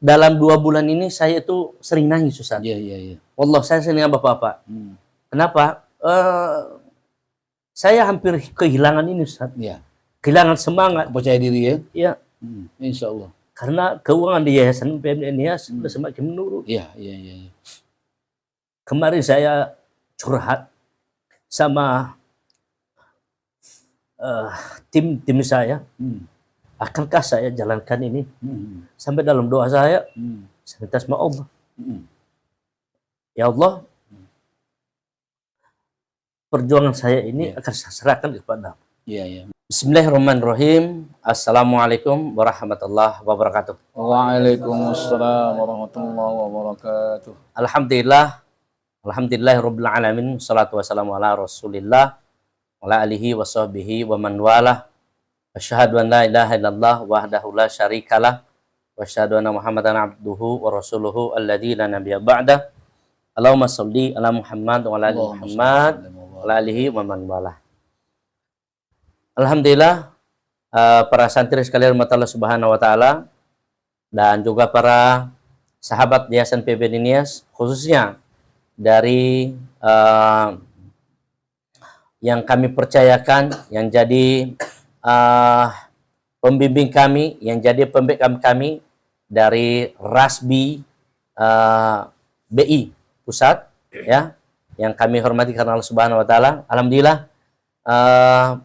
dalam 2 bulan ini saya itu sering nangis, Ustaz. Iya. Wallah, saya sering Bapak-Bapak. Kenapa? Saya hampir kehilangan ini, Ustaz. Iya. Kehilangan semangat. Percaya diri ya? Iya. Insya Allah. Karena keuangan di Yayasan PMI Nias sudah semakin menurun. Iya. Kemarin saya curhat sama tim saya. Akankah saya jalankan ini? Sampai dalam doa saya minta sama Allah. Ya Allah, perjuangan saya ini akan saya serahkan kepada. Iya. Bismillahirrahmanirrahim. Assalamualaikum warahmatullahi wabarakatuh. Waalaikumsalam warahmatullahi wabarakatuh. Alhamdulillahirabbil alamin. Shalatu wassalamu ala Rasulillah wa ala alihi wa sahbihi wa man walah. Asyhadu an la ilaha illallah wahdahu la syarikalah wa asyhadu anna Muhammadan abduhu wa rasuluhu alladzi la nabiyya ba'da. Allahumma shalli ala Muhammad wa ala ali Muhammad wa ala alihi wa man walah. Alhamdulillah, para santri sekalian rahmat Allah Subhanahu wa taala dan juga para sahabat Yayasan PMI Nias, khususnya dari yang kami percayakan, yang jadi pembimbing kami, yang jadi pembekam kami dari Rasbi BI Pusat, ya, yang kami hormati karena Allah Subhanahu wa taala. Alhamdulillah,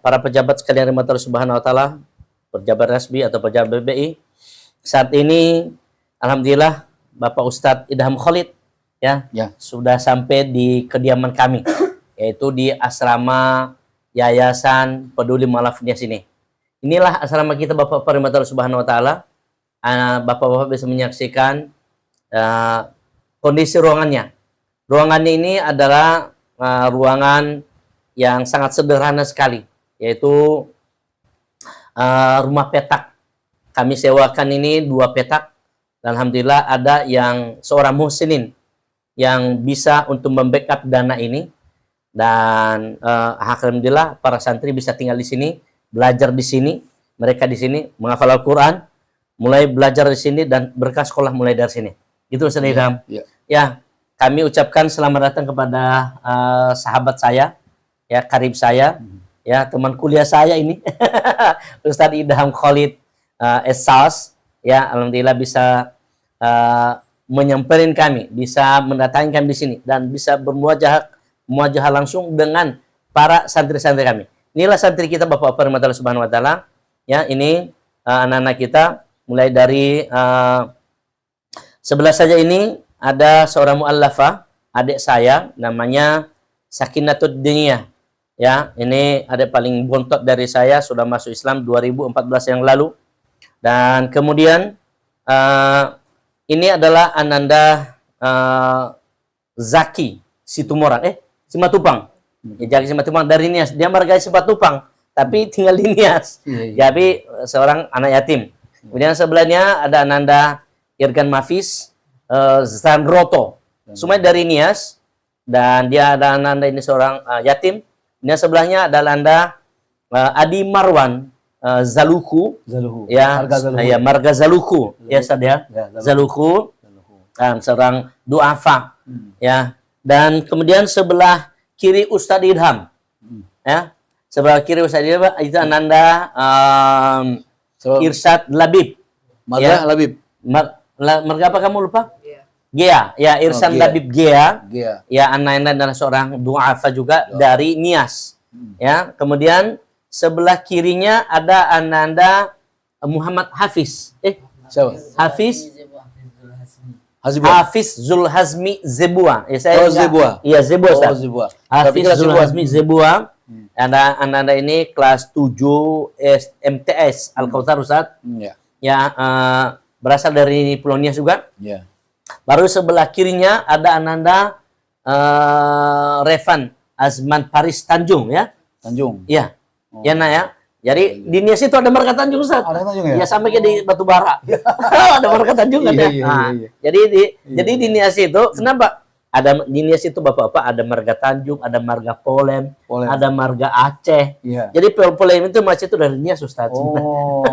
para pejabat sekalian rahmat Allah Subhanahu wa taala, pejabat Rasbi atau pejabat BI, saat ini alhamdulillah Bapak Ustadz Idham Khalid ya sudah sampai di kediaman kami, yaitu di asrama Yayasan Peduli Mu'alaf Nias ini. Inilah asrama kita Bapak rahmat Allah Subhanahu wa taala. Bapak-bapak bisa menyaksikan kondisi ruangannya. Ruangannya ini adalah ruangan yang sangat sederhana sekali, yaitu rumah petak. Kami sewakan ini 2 petak. Dan alhamdulillah ada yang seorang muhsinin yang bisa untuk membackup dana ini. Dan alhamdulillah para santri bisa tinggal di sini, belajar di sini. Mereka di sini menghafal Al-Quran, mulai belajar di sini dan berkah sekolah mulai dari sini. Itu Ustaz Idham. Ya, kami ucapkan selamat datang kepada sahabat saya, ya, karib saya, ya, teman kuliah saya ini, Ustadz Idham Khalid Esas, ya, alhamdulillah bisa menyamperin kami, bisa mendatangi kami di sini dan bisa bermuajah langsung dengan para santri-santri kami. Inilah santri kita Bapak-bapak rahmat Allah Subhanahu wa taala. Ya, ini anak-anak kita mulai dari sebelah saja ini ada seorang muallafah, adik saya namanya Sakinatud Diniyah. Ya, ini adik paling bontot dari saya, sudah masuk Islam 2014 yang lalu. Dan kemudian ini adalah Ananda Zaki Situmorang, Simatupang. Jaki Simatupang dari Nias. Dia marga Simatupang, tapi tinggal di Nias. Jadi seorang anak yatim. Kemudian sebelahnya ada Ananda Irgan Mafis Zanroto. Semua dari Nias. Dan dia ada Ananda ini seorang yatim. Ini sebelahnya ada Ananda Adi Marwan Zaluku. Ya, marga Zaluku. Ya, Ustaz ya. Zaluku. Seorang duafa. Ya. Dan kemudian sebelah kiri Ustadz Idham. Ya. Sebelah kiri Ustadz Idham itu Ananda Irsyad Labib. Marga Labib. Marga apa kamu lupa? Gea. Ya, Irsyad Labib Gea. Ya, Ananda adalah seorang duafa juga dari Nias. Ya, kemudian sebelah kirinya ada Ananda Muhammad Hafiz. Siapa? Hafiz Zulhazmi Zebua. Zebua. Iya, Zebua. Hafiz Zulhazmi Zebua. Anda ini kelas 7 MTS Al-Kautsar Ustaz. Ya, berasal dari Pulau Nias juga. Baru sebelah kirinya ada Ananda Revan Azman Paris Tanjung ya. Iya. Ya, nah ya. Jadi di Nias itu ada marga Tanjung Ustaz. Ada Tanjung ya? Ya, sampai ke di Batubara. Ada marga Tanjung kan ya. Jadi di Nias itu kenapa Ada di Nias itu Bapak-bapak ada marga Tanjung, ada marga Polem, Polem. ada marga Aceh. Iya. Jadi Polem itu masih itu dari Nias Ustaz. Oh,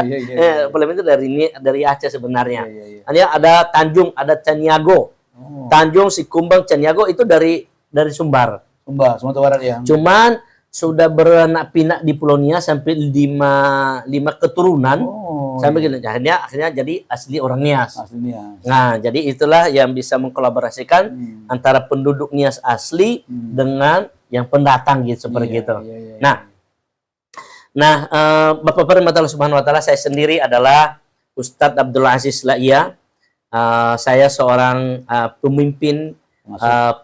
iya. Polem itu dari Aceh sebenarnya. Iya. Hanya ada Tanjung, ada Caniago. Oh. Tanjung, Sikumbang, Caniago itu dari Sumbar. Sumbar, Sumatera Barat ya. Cuman sudah beranak pinak di Pulau Nias sampai lima keturunan. Sampai gitu. Akhirnya jadi asli orang Nias. Aslinya. Nah, jadi itulah yang bisa mengkolaborasikan antara penduduk Nias asli dengan yang pendatang gitu seperti itu. Iya. Nah, Bapak Rahmatullah Subhanahu wa taala, saya sendiri adalah Ustadz Abdul Aziz La'iyah. Saya seorang pemimpin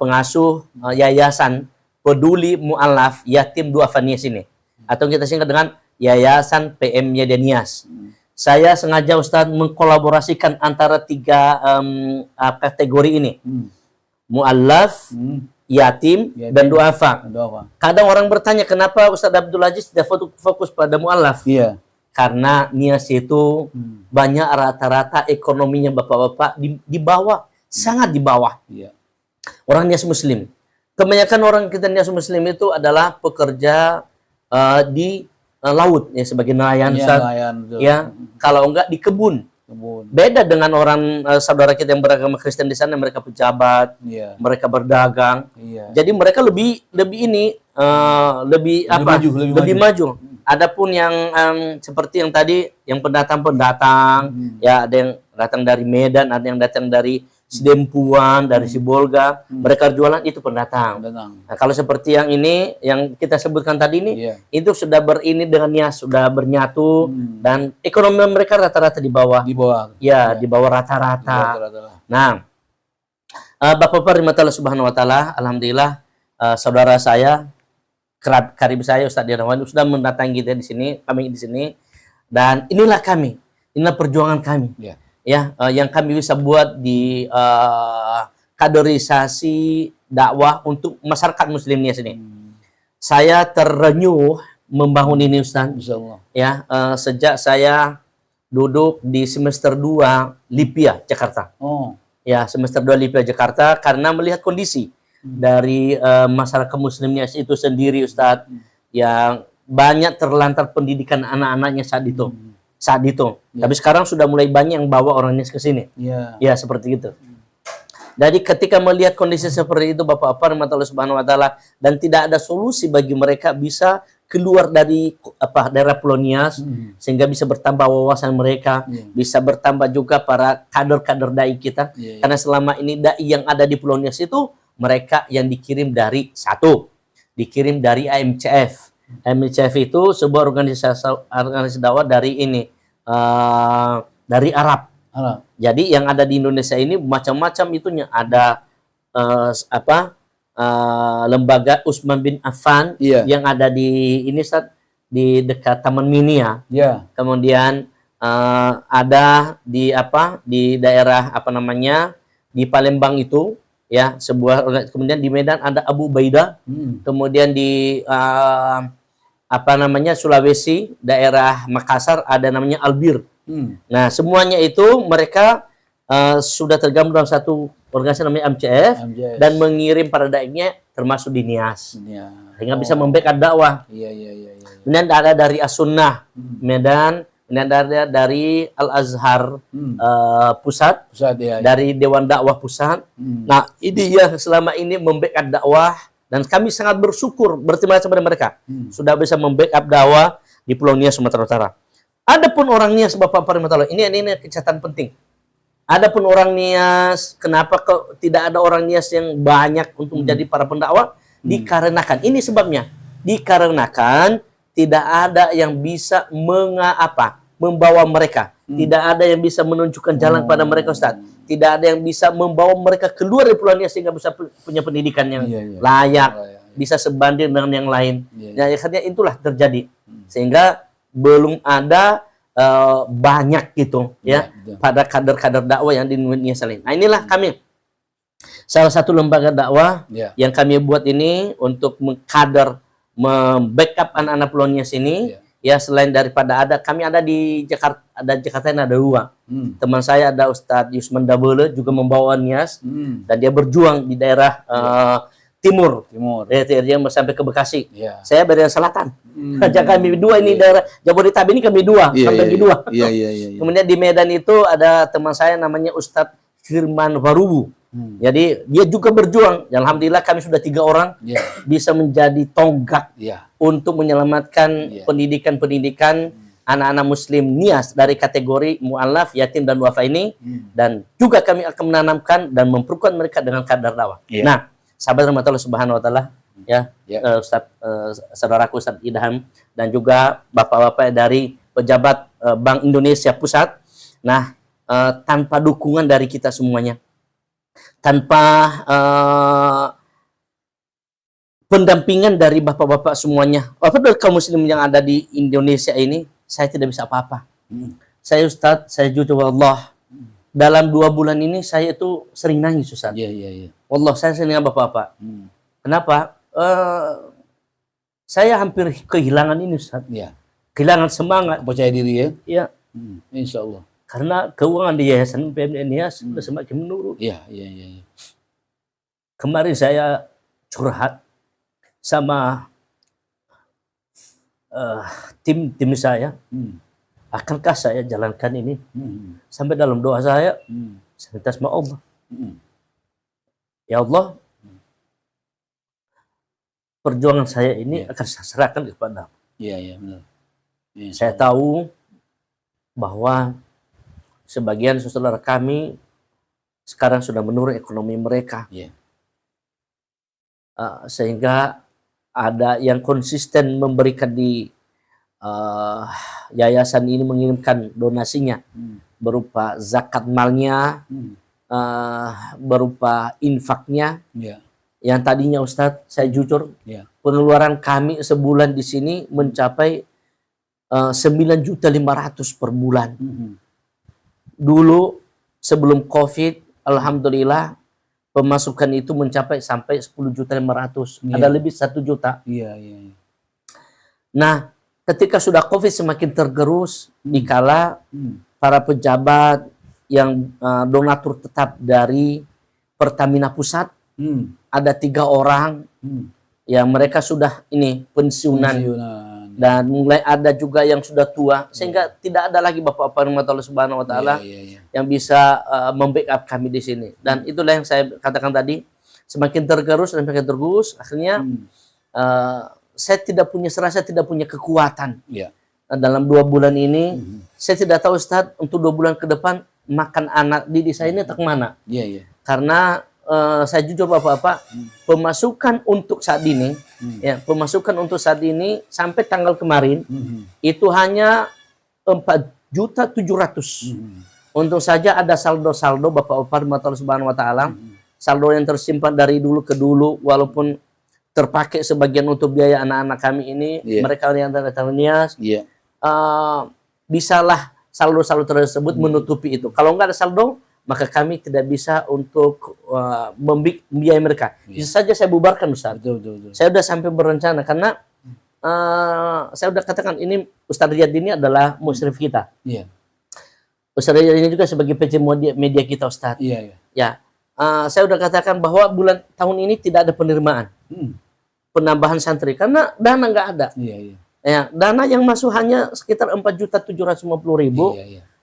pengasuh Yayasan Peduli Mu'alaf Yatim Duafa Nias ini. Atau kita singkat dengan Yayasan PM Yada Nias. Saya sengaja Ustadz mengkolaborasikan antara tiga kategori ini. Mu'allaf, yatim, dan duafa. Kadang orang bertanya, kenapa Ustadz Abdul Aziz tidak fokus pada mu'allaf? Iya. Karena Nias itu banyak rata-rata ekonominya Bapak-bapak di bawah, sangat di bawah. Iya. Orang Nias Muslim. Kebanyakan orang kita Nias Muslim itu adalah pekerja di laut ya, sebagai nelayan, ya, kalau enggak di kebun. Beda dengan orang saudara kita yang beragama Kristen di sana, mereka pejabat, mereka berdagang. Jadi mereka lebih maju. Adapun yang seperti yang tadi, yang pendatang, ya ada yang datang dari Medan, ada yang datang dari Sidempuan, dari Sibolga, mereka jualan itu pendatang. Nah, kalau seperti yang ini, yang kita sebutkan tadi ini, itu sudah berini dengan Nias, sudah bernyatu, dan ekonomi mereka rata-rata di bawah. Ya, di bawah rata-rata. Nah, Bapak-bapak rahmatullah Subhanahu wa taala, alhamdulillah saudara saya, karib saya Ustadz Dirwan sudah mendatangi kita di sini, kami di sini, dan inilah kami, inilah perjuangan kami. Ya, yang kami bisa buat di kaderisasi dakwah untuk masyarakat Muslim Nias ini. Saya terenyuh membangun ini Ustaz. Ya, sejak saya duduk di semester 2 Lipia Jakarta. Ya, semester 2 Lipia Jakarta, karena melihat kondisi dari masyarakat Muslim Nias itu sendiri Ustaz, yang banyak terlantar pendidikan anak-anaknya saat itu. Tapi sekarang sudah mulai banyak yang bawa orang Nias ke sini. Ya, seperti itu. Jadi ketika melihat kondisi seperti itu Bapak-bapak rahmatullah Subhanahu wa taala, dan tidak ada solusi bagi mereka bisa keluar dari daerah Pulau Nias, sehingga bisa bertambah wawasan mereka, bisa bertambah juga para kader-kader dai kita. Karena selama ini dai yang ada di Pulau Nias itu mereka yang dikirim dari dikirim dari AMCF. AMCF itu sebuah organisasi dakwah dari ini, dari Arab. Jadi yang ada di Indonesia ini macam-macam itunya. Ada lembaga Utsman bin Affan yang ada di ini di dekat Taman Mini ya. Kemudian ada di di daerah di Palembang itu ya, kemudian di Medan ada Abu Ubaidah, kemudian di Sulawesi, daerah Makassar ada namanya Albir. Nah, semuanya itu mereka sudah tergabung dalam satu organisasi namanya MCF, dan mengirim para dai-nya termasuk di Nias. Sehingga bisa membackup dakwah. Kemudian ada dari As-Sunnah Medan, kemudian ada dari Al-Azhar pusat, dari Dewan Dakwah Pusat. Nah, ini yang selama ini membackup dakwah, dan kami sangat bersyukur, berterima kasih kepada mereka sudah bisa membackup dakwah di Pulau Nias, Sumatera Utara. Adapun orang Nias, Bapak rahmatullah, ini catatan penting. Adapun orang Nias, kenapa kok tidak ada orang Nias yang banyak untuk menjadi para pendakwah? Dikarenakan, ini sebabnya, dikarenakan tidak ada yang bisa membawa mereka. Tidak ada yang bisa menunjukkan jalan pada mereka, Ustaz. Tidak ada yang bisa membawa mereka keluar dari Pulau Nias sehingga bisa punya pendidikan yang layak, bisa sebanding dengan yang lain. Nah, akhirnya itulah terjadi. Sehingga belum ada banyak gitu ya pada kader-kader dakwah yang di Nias lain. Nah, inilah kami, salah satu lembaga dakwah yang kami buat ini untuk membackup anak-anak Pulau Nias ini, Ya, selain daripada kami ada di Jakarta, ini ada 2. Teman saya ada Ustadz Yusman Dabele juga membawa nias, dan dia berjuang di daerah timur. Dia sampai ke Bekasi. Saya dari selatan. Kami 2 ini daerah Jabodetabek ini kami 2, sampai di 2. Kemudian di Medan itu ada teman saya namanya Ustadz Firman Warubu. Jadi dia juga berjuang. Alhamdulillah kami sudah 3 orang bisa menjadi tonggak untuk menyelamatkan pendidikan anak-anak Muslim nias dari kategori mu'alaf, yatim dan duafa ini, dan juga kami akan menanamkan dan memperkuat mereka dengan kadar dakwah. Nah, sahabat rahmatullah subhanahu wa ta'ala, saudaraku Ustadz Idham dan juga bapak-bapak dari pejabat Bank Indonesia Pusat. Nah, tanpa dukungan dari kita semuanya, tanpa pendampingan dari bapak-bapak semuanya, dari kaum muslim yang ada di Indonesia ini, saya tidak bisa apa-apa. Saya Ustadz, saya jujur Allah, dalam 2 bulan ini saya itu sering nangis Ustadz. Allah, saya sering nangis bapak-bapak. Kenapa? Saya hampir kehilangan ini Ustadz. Kehilangan semangat. Percaya diri ya? Iya. Insya Allah. Karena keuangan di Yayasan PMNIAS sudah semakin menurun. Kemarin saya curhat sama tim saya. Akankah saya jalankan ini? Sampai dalam doa saya minta sama Allah. Ya Allah, perjuangan saya ini akan saya serahkan kepada. Benar. Saya tahu bahwa sebagian saudara kami sekarang sudah menurun ekonomi mereka. Sehingga ada yang konsisten memberikan di yayasan ini, mengirimkan donasinya berupa zakat malnya, berupa infaknya. Yang tadinya Ustadz, saya jujur, pengeluaran kami sebulan di sini mencapai 9.500.000 per bulan. Dulu sebelum COVID, alhamdulillah pemasukan itu mencapai sampai 10.500.000. Ada lebih 1 juta. Nah, ketika sudah COVID semakin tergerus, dikala para pejabat yang donatur tetap dari Pertamina Pusat, ada 3 orang yang mereka sudah pensiunan. Dan mulai ada juga yang sudah tua, sehingga tidak ada lagi bapak-bapak Allah Subhanahu wa Ta'ala yang bisa membackup kami di sini. Dan itulah yang saya katakan tadi, semakin tergerus dan semakin tergerus, akhirnya saya tidak punya serasa, tidak punya kekuatan. Dalam 2 bulan ini, saya tidak tahu Ustadz, untuk 2 bulan ke depan makan anak didik saya ini tak mana. Karena saya jujur bapak-bapak, pemasukan untuk saat ini, pemasukan untuk saat ini sampai tanggal kemarin itu hanya 4.700.000. Untung saja ada saldo-saldo bapak-bapak Subhanahu wa Ta'ala, saldo yang tersimpan dari dulu ke dulu, walaupun terpakai sebagian untuk biaya anak-anak kami ini, mereka yang tanda nias, bisalah saldo-saldo tersebut menutupi itu. Kalau nggak ada saldo, maka kami tidak bisa untuk membiayai mereka. Bisa saja saya bubarkan Ustaz. Saya sudah sampai berencana karena saya sudah katakan ini Ustaz Riyad ini adalah musyrif kita. Ustaz Riyad ini juga sebagai PC media kita Ustaz. Saya sudah katakan bahwa tahun ini tidak ada penerimaan penambahan santri karena dana nggak ada. Dana yang masuk hanya sekitar 4.750.000.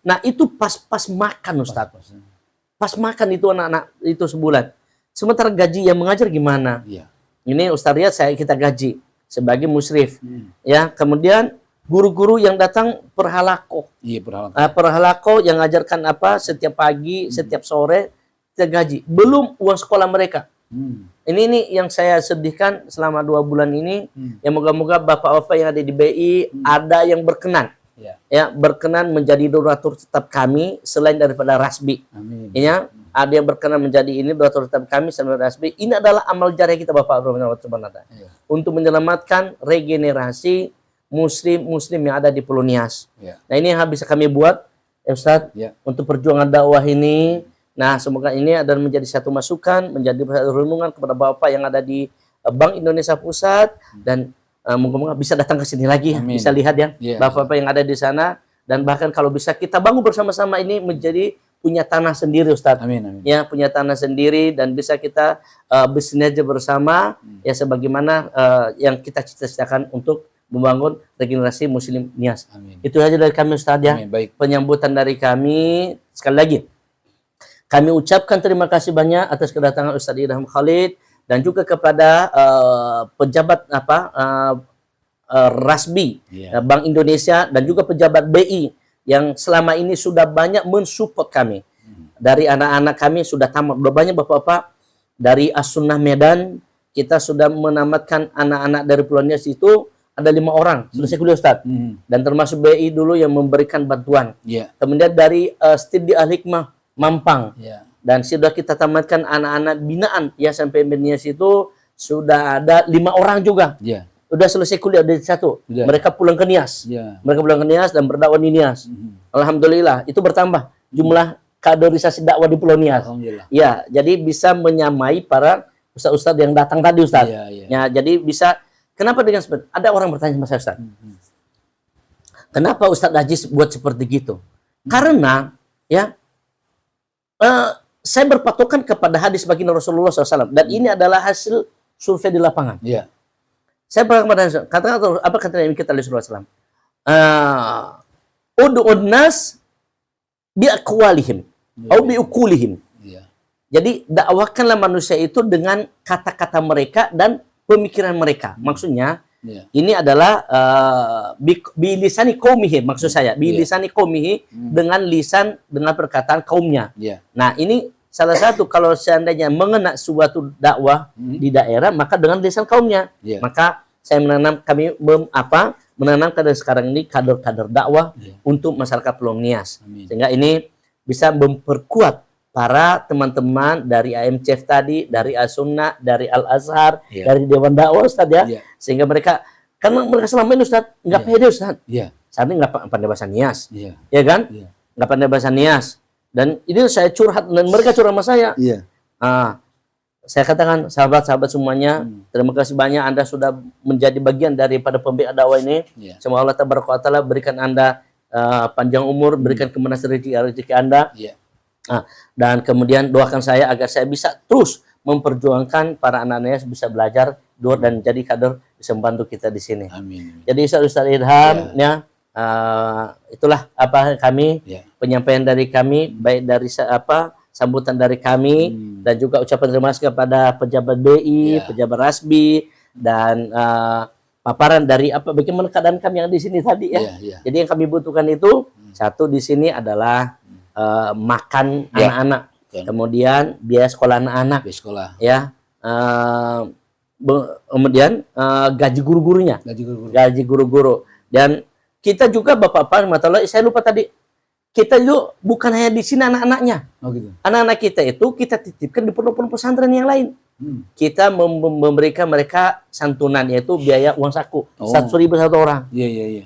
Nah itu pas makan Ustaz. Pas makan itu anak-anak itu sebulan. Sementara gaji yang mengajar gimana? Ini Ustaz Riyad kita gaji sebagai musyrif. Kemudian guru-guru yang datang per halaqah. Per halaqah yang ngajarkan setiap pagi, setiap sore kita gaji. Belum uang sekolah mereka. Ini yang saya sedihkan selama 2 bulan ini. Yang moga-moga bapak-bapak yang ada di BI ada yang berkenan. Berkenan menjadi donatur tetap kami selain daripada Rasbi. Ada yang berkenan menjadi ini donatur tetap kami selain Rasbi. Ini adalah amal jariah kita Bapak untuk menyelamatkan regenerasi muslim yang ada di Pulau Nias. Nah ini yang bisa kami buat Ustaz untuk perjuangan dakwah ini. Nah semoga ini adalah menjadi satu masukan, menjadi satu renungan kepada Bapak yang ada di Bank Indonesia Pusat dan moga-moga bisa datang ke sini lagi, Amin. bisa lihat ya Ya, Bapak-bapak yang ada di sana, dan bahkan kalau bisa kita bangun bersama-sama ini menjadi punya tanah sendiri, Ustadz. Amin, amin. Ya, punya tanah sendiri, dan bisa kita bersinergi bersama ya sebagaimana yang kita cita-citakan untuk membangun regenerasi Muslim Nias. Amin. Itu saja dari kami, Ustadz ya. Amin. Baik. Penyambutan dari kami sekali lagi. Kami ucapkan terima kasih banyak atas kedatangan Ustadz Idham Khalid, dan juga kepada pejabat Rasbi, Ya. Bank Indonesia, dan juga pejabat BI yang selama ini sudah banyak mensupport kami. Dari anak-anak kami sudah tamat, sudah banyak Bapak-bapak dari As-Sunnah Medan, kita sudah menamatkan anak-anak dari Pulau Nias itu ada 5 orang selesai kuliah, Ustadz. Dan termasuk BI dulu yang memberikan bantuan. Ya. Kemudian dari Studi Al-Hikmah Mampang, Ya. dan sudah kita tamatkan anak-anak binaan ya sampai Nias itu sudah ada 5 orang juga. Ya. Sudah selesai kuliah dari 1. Sudah. Mereka pulang ke Nias. Ya. Mereka pulang ke Nias dan berdakwah di Nias. Alhamdulillah, itu bertambah jumlah kaderisasi dakwah di Pulau Nias. Alhamdulillah. Ya, jadi bisa menyamai para ustaz-ustaz yang datang tadi, Ustaz. Ya, ya. Ya, jadi bisa. Kenapa dengan seperti? Ada orang bertanya sama saya, Ustaz. Kenapa Ustaz Aziz buat seperti gitu? Karena ya saya berpatokan kepada hadis baginda Rasulullah SAW, dan ini adalah hasil survei di lapangan. Ya. Saya pernah katakan apa kata Nabi kita Rasulullah SAW? Ud'un nas biaqwalihim atau biukulihim. Ya. Jadi dakwahkanlah manusia itu dengan kata-kata mereka dan pemikiran mereka. Maksudnya Ya. ini adalah bilisani qaumihi, maksud saya bilisani qaumihi, dengan lisan, dengan perkataan kaumnya. Ya. Nah, ini salah satu kalau seandainya mengena suatu dakwah di daerah, maka dengan lisan kaumnya. Ya. Maka saya menanamkan dari sekarang ini kader-kader dakwah untuk masyarakat Pulau Nias. Amin. Sehingga ini bisa memperkuat para teman-teman dari AMCF tadi, dari As-Sunnah, dari Al-Azhar, Ya. dari Dewan Dakwah, Ustaz ya. Ya. Sehingga mereka, karena mereka selama ini Ustaz, nggak Ya. pede Ustaz. Ya. Saat ini nggak pandai bahasa Nias. Ya. Ya kan? Ya. Nggak pandai bahasa Nias. Dan ini saya curhat, dan mereka curhat sama saya. Iya. Saya katakan, sahabat-sahabat semuanya, terima kasih banyak Anda sudah menjadi bagian daripada pembina dakwah ini. Ya. Semoga Allah Taala berikan Anda panjang umur, berikan kemenasan rezeki Anda. Ya. Dan kemudian doakan saya agar saya bisa terus memperjuangkan para anak-anaknya bisa belajar dan jadi kader, bisa membantu kita di sini. Amin. Jadi Ustaz Idham, ya, itulah apa kami, Ya. penyampaian dari kami, baik dari sambutan dari kami, dan juga ucapan terima kasih kepada pejabat BI, Ya. pejabat Rasbi, dan paparan dari bagaimana keadaan kami yang di sini tadi ya. Ya. Ya. Jadi yang kami butuhkan itu satu di sini adalah makan Ya. anak-anak, Betul. kemudian biaya sekolah anak-anak, Di sekolah. ya, kemudian gaji guru-gurunya, gaji guru-guru, dan kita juga Bapak-bapak, saya lupa tadi, kita juga bukan hanya di sini anak-anaknya, Oh gitu. anak-anak kita itu kita titipkan di pondok-pondok pesantren yang lain. Kita memberikan mereka santunan, yaitu biaya uang saku 100.000 satu orang. Iya, iya, iya.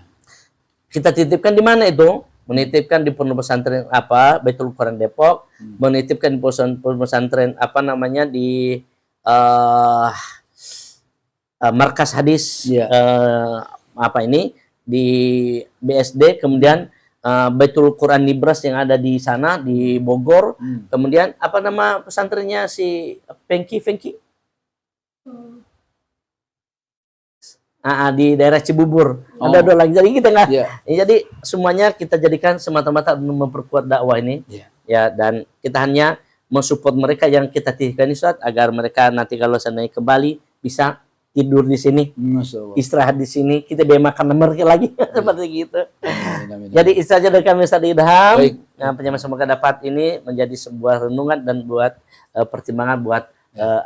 Kita titipkan di mana itu? Menitipkan di pondok pesantren Baitul Quran Depok, menitipkan di pondok pesantren di markas hadis Iya. di BSD, kemudian Baitul Quran Nibras yang ada di sana di Bogor, kemudian apa nama pesantrennya si Fengki di daerah Cibubur. Ada dua lagi, jadi kita nggak. Iya. Jadi semuanya kita jadikan semata-mata memperkuat dakwah ini. Iya. Ya, dan kita hanya mensupport mereka yang kita titipkan Ustaz, agar mereka nanti kalau seandainya kembali bisa tidur di sini, Masya Allah. istirahat di sini, kita biar makan mereka lagi seperti gitu. Amin, amin. Jadi itu saja dari kami Ustaz Idham. Baik. Nah, penyampaian semoga dapat ini menjadi sebuah renungan dan buat pertimbangan buat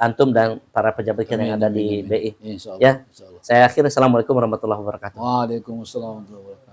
antum dan para pejabat kita yang ada di BI. Insya Allah. Ya. Insya Allah. Saya akhiri, assalamualaikum warahmatullahi wabarakatuh. Waalaikumsalam warahmatullahi wabarakatuh.